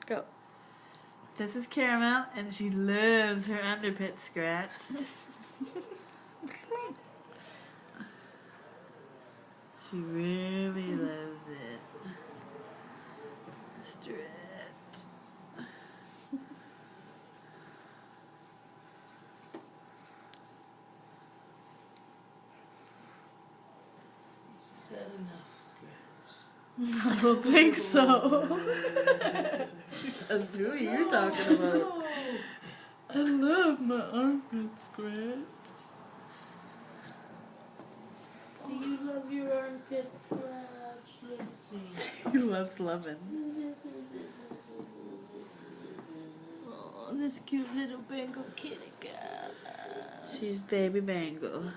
Go. This is Caramel, and she loves her underpit scratched. She really loves it. Stretch. She's had enough scratch. I don't think so. That's who you're talking about. I love my armpit scratched. Do you love your armpit scratch? Let's see. He loves loving. Oh, this cute little Bengal kitty cat. She's baby Bengal.